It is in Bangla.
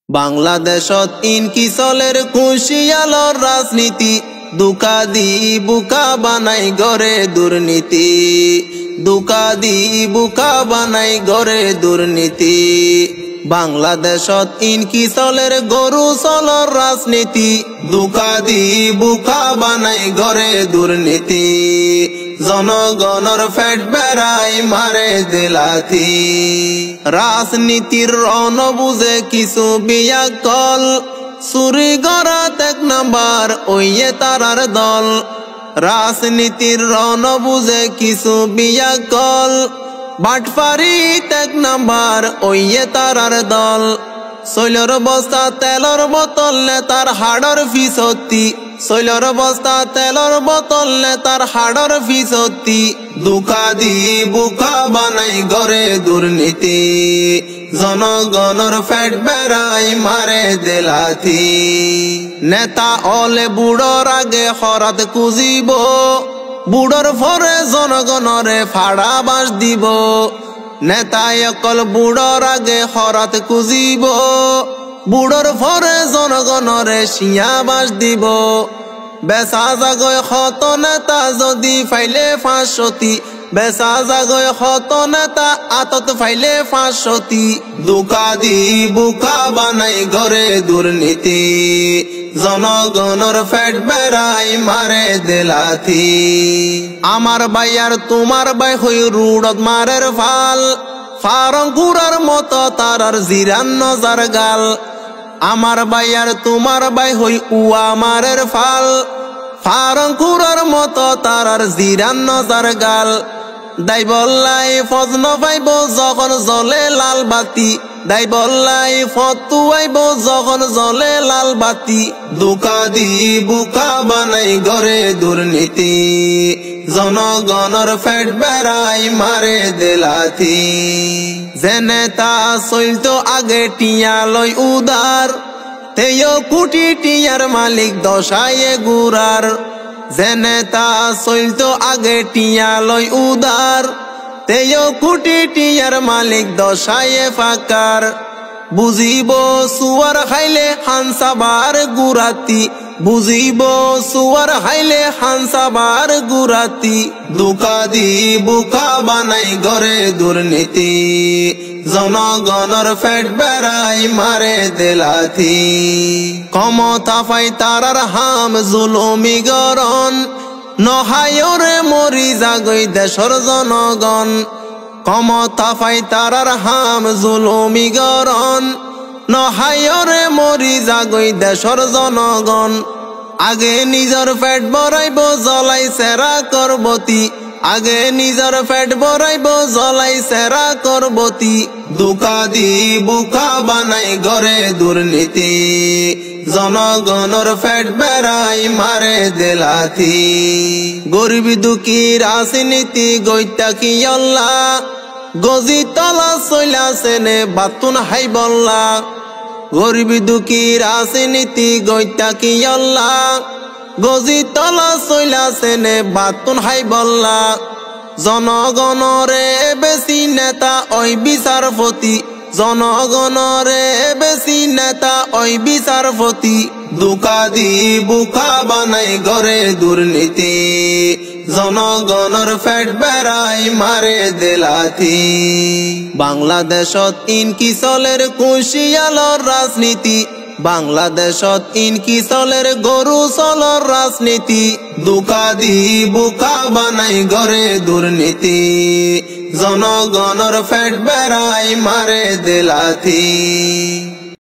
বাংলাদেশত ইনকি চলের কুশিয়ালর রাজনীতি দুকা দি বুকা বানাই গরে দুর্নীতি দুকা দি বুকা বানাই গরে দুর্নীতি বাংলাদেশত ইনকি চলের গরু চলর রাজনীতি দুকা দি বুকা বানাই গরে দুর্নীতি জনগণর ফেট বেড়াই মারে দিলাথি রাজনীতির রণ বুঝে কিছু বিয়া কল চুরি গড়াত এক নাম্বার ওইয়ে তারার দল রাজনীতির রণ বুঝে কিছু বিয়া কল বাটফারিত এক নাম্বার ওইয়ে তারার দল শৈলর বস্তা তেলর বোতল নেতার হাড়র ফিসতি শৈলর বস্তা তেলর বোতল নেতার হাড়র ফিসতি দুকা দি বুকা বানাই গরে দুর্নীতি জনগণর ফেট বেড়াই মারে দিলাথি নেতা অলে বুড়োর আগে হরাত কুজিব বুড়োর ফরে জনগণরে ফাড়া বাস দিব নেতাই অকল বুড়োর আগে হরাত কুজিব বুড়োর ফরে জনগণরে শিয়া বাস দিব বেচা জাগয় ক্ষত নেতা যদি ফাইলে ফাঁসতি বেচা জাগয় ক্ষত নেতা আতত ফাইলে ফাঁসতি দুকা দি বুকা বানাই গরে দুর্নীতি জনগণর ফেট বেড়াই মারে দিলাথি আমার ভাই আর তোমার ভাই হই রুড়ত মারের ফাল ফারং গুড়ার মতো তারার জিরান নজার গাল আমার ভাই আর তোমার ভাই হই উয়া মারের ফাল ফারং গুড়ার মতো তারার জিরান নজার গাল দাই বললাই ফজন পাইব যখন জ্বলে লাল বাতি দাই বললাই ফতুয়াইব যখন জ্বলে লাল বাতি দুকা দি বুকা বানাই গরে দুর্নীতি জনগণর ফেট বেড়াই মারে দিলাথি যেনে তা চলতো আগে টিয়া লই উদার তেও কোটি টিয়ার মালিক দশায়ে গুড়ার যেনে তা চলতো আগে টিয়া লই উদার তেও কোটি টিয়ার মালিক দশায়ে ফাকার বুঝিব সুয়ার খাইলে হানসাবার গুরাতি বুঝিব সুয়ার খাইলে হানসাবার গুরাতি দুকা দি বুকা বানাই গরে দুর্নীতি জনগণর ফেট বেড়াই মারে দিলাথি ক্ষমতা পাই তারার হাম জুলুমি গরণ নহায়রে মরি জাগই দেশর জনগণ ক্ষমতা পাই তারার হাম জুলুমি গরণ নহায়রে মরি জাগই দেশর জনগণ আগে নিজর পেট ভরাইব জ্বলাই সেরা করবতি আগে নিজর পেট ভরাইব জ্বলাই সেরা করবতি দুকা দি বুকা বানাই গরে দুর্নীতি জনগণর ফেট বেড়াই মারে দিলাথি গরিব দুঃখী রাজনীতি গইতা কি আল্লাহ গজি তলা চইলা সেনে বাতুন হাই বল্লা গরিব দুঃখী রাজনীতি গইতা কি আল্লাহ গজি তলা চইলা সেনে বাতুন হাই বল্লা জনগণরে বেশি নেতা ওই বিচারপতি জনগণরে বেশি নেতা ওই বিচারপতি দুকা দি বুকা বানাই গরে দুর্নীতি জনগণর ফেট বেড়াই মারে দিলাথি বাংলাদেশত ইনকি চলের কুশিয়ালর রাজনীতি বাংলাদেশত ইনকি চলের গরু চলর রাজনীতি দুকা দি বুকা বানাই গরে দুর্নীতি জনগণর ফেট বেড়াই মারে দিলাথি।